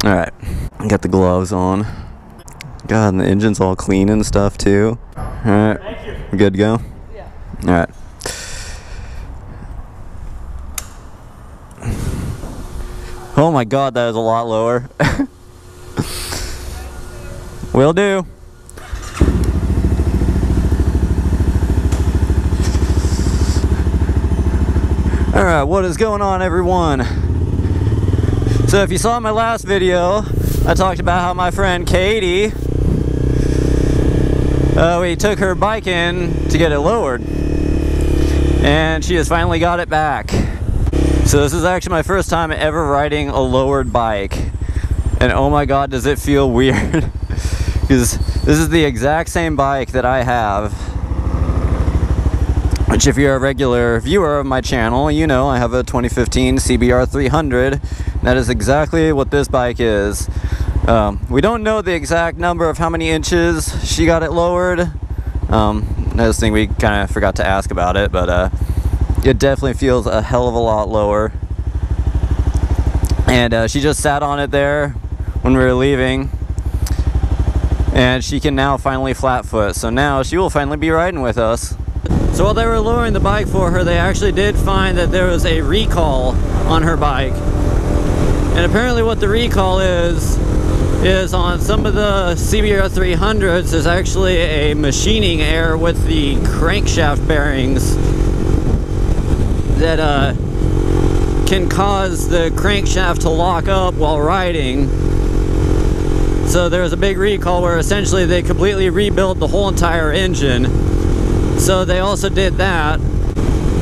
Alright, got the gloves on. God, and the engine's all clean and stuff too. Alright, we're good to go? Yeah. Alright. Oh my god, that is a lot lower. Will do. Alright, what is going on, everyone? So if you saw my last video, I talked about how my friend Katy, we took her bike in to get it lowered, and she has finally got it back. So this is actually my first time ever riding a lowered bike, and oh my god, does it feel weird. Because this is the exact same bike that I have, which if you're a regular viewer of my channel, you know I have a 2015 CBR 300. That is exactly what this bike is. We don't know the exact number of how many inches she got it lowered. Another thing we kind of forgot to ask about it, but it definitely feels a hell of a lot lower. And she just sat on it there when we were leaving, and she can now finally flat foot. So now she will finally be riding with us. So while they were lowering the bike for her, they actually did find that there was a recall on her bike. And apparently what the recall is on some of the CBR 300s, there's actually a machining error with the crankshaft bearings that can cause the crankshaft to lock up while riding. So there was a big recall where essentially they completely rebuilt the whole entire engine. So they also did that.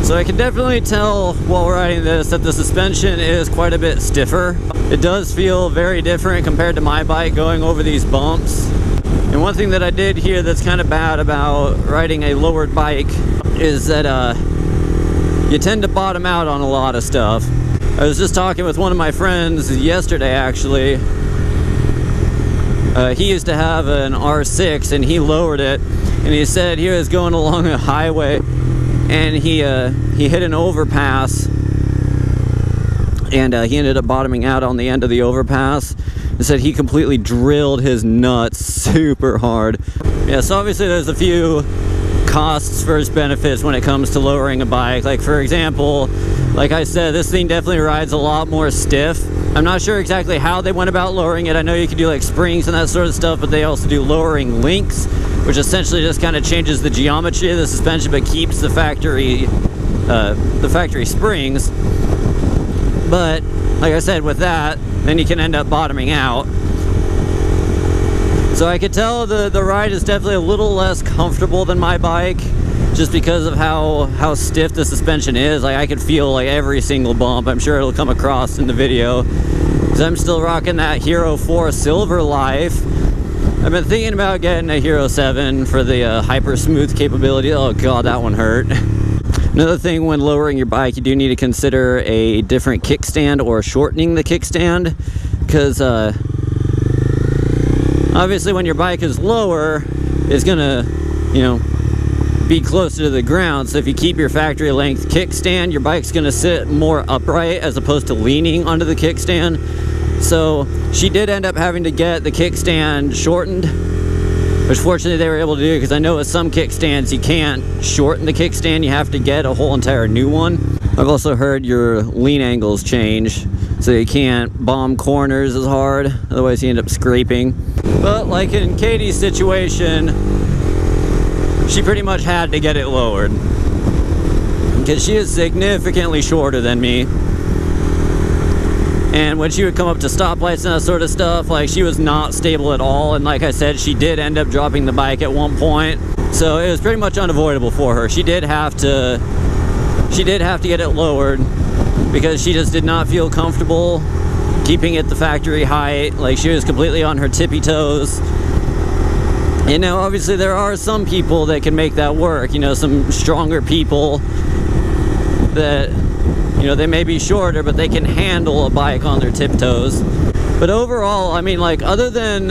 So I can definitely tell while riding this that the suspension is quite a bit stiffer. It does feel very different compared to my bike going over these bumps. And one thing that I did hear that's kind of bad about riding a lowered bike is that you tend to bottom out on a lot of stuff. I was just talking with one of my friends yesterday actually. He used to have an R6 and he lowered it, and he said he was going along a highway and he hit an overpass, and he ended up bottoming out on the end of the overpass. He said he completely drilled his nuts super hard. Yeah, so obviously there's a few costs versus benefits when it comes to lowering a bike. Like for example, like I said, this thing definitely rides a lot more stiff. I'm not sure exactly how they went about lowering it. I know you can do like springs and that sort of stuff, but they also do lowering links, which essentially just kind of changes the geometry of the suspension but keeps the factory springs. But like I said, with that, then you can end up bottoming out. So I could tell the ride is definitely a little less comfortable than my bike, just because of how stiff the suspension is. Like I could feel like every single bump. I'm sure it'll come across in the video, because I'm still rocking that Hero 4 Silver Life. I've been thinking about getting a Hero 7 for the hyper smooth capability. Oh god, that one hurt. Another thing when lowering your bike, you do need to consider a different kickstand or shortening the kickstand, because obviously when your bike is lower, it's gonna, you know, be closer to the ground. So if you keep your factory length kickstand, your bike's gonna sit more upright as opposed to leaning onto the kickstand. So she did end up having to get the kickstand shortened, which fortunately they were able to do, because I know with some kickstands you can't shorten the kickstand, you have to get a whole entire new one. I've also heard your lean angles change, so you can't bomb corners as hard, otherwise you end up scraping. But like in Katy's situation, she pretty much had to get it lowered, because she is significantly shorter than me. And when she would come up to stoplights and that sort of stuff, like she was not stable at all. And like I said, she did end up dropping the bike at one point. So it was pretty much unavoidable for her. She did have to get it lowered, because she just did not feel comfortable keeping it the factory height. Like she was completely on her tippy toes. You know, obviously there are some people that can make that work, you know, some stronger people that, you know, they may be shorter, but they can handle a bike on their tiptoes. But overall, I mean, like, other than,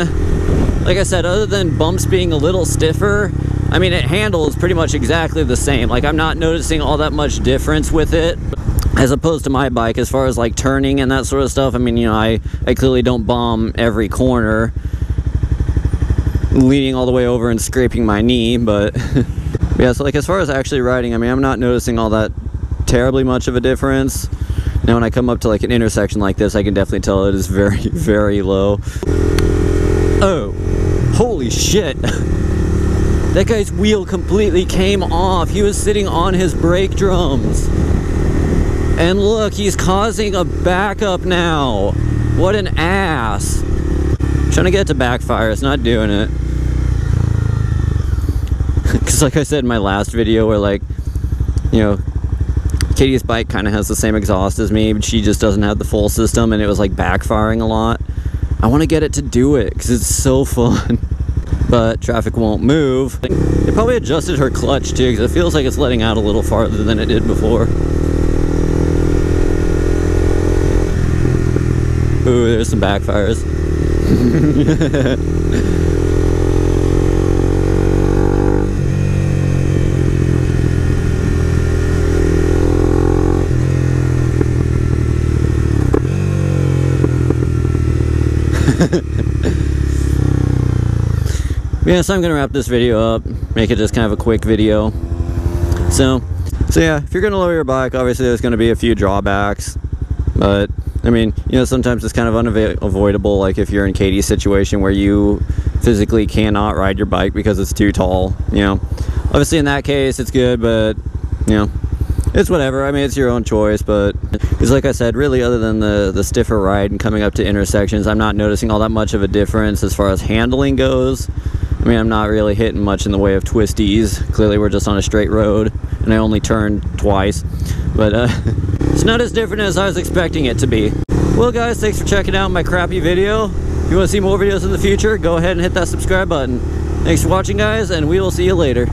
like I said, other than bumps being a little stiffer, I mean, it handles pretty much exactly the same. Like, I'm not noticing all that much difference with it. as opposed to my bike, as far as like turning and that sort of stuff. I mean, you know, I clearly don't bomb every corner, leaning all the way over and scraping my knee, but yeah, so like as far as actually riding, I mean, I'm not noticing all that terribly much of a difference. Now when I come up to like an intersection like this, I can definitely tell it is very, very low. Oh, holy shit. That guy's wheel completely came off. He was sitting on his brake drums. And look, he's causing a backup now. What an ass. Trying to get it to backfire, it's not doing it. Because like I said in my last video where like, you know, Katy's bike kind of has the same exhaust as me, but she just doesn't have the full system and it was like backfiring a lot. I want to get it to do it because it's so fun. But traffic won't move. They probably adjusted her clutch too because it feels like it's letting out a little farther than it did before. Ooh, there's some backfires. Yeah, so I'm gonna wrap this video up, make it just kind of a quick video. So yeah, if you're gonna lower your bike, obviously there's gonna be a few drawbacks, but I mean, you know, sometimes it's kind of unavoidable, like if you're in Katy's situation where you physically cannot ride your bike because it's too tall, you know. Obviously in that case it's good, but you know, it's whatever. I mean, it's your own choice, but it's like I said, really other than the stiffer ride and coming up to intersections, I'm not noticing all that much of a difference as far as handling goes. I mean, I'm not really hitting much in the way of twisties. Clearly we're just on a straight road and I only turned twice, but it's not as different as I was expecting it to be. Well guys, thanks for checking out my crappy video. If you want to see more videos in the future, go ahead and hit that subscribe button. Thanks for watching guys, and we will see you later.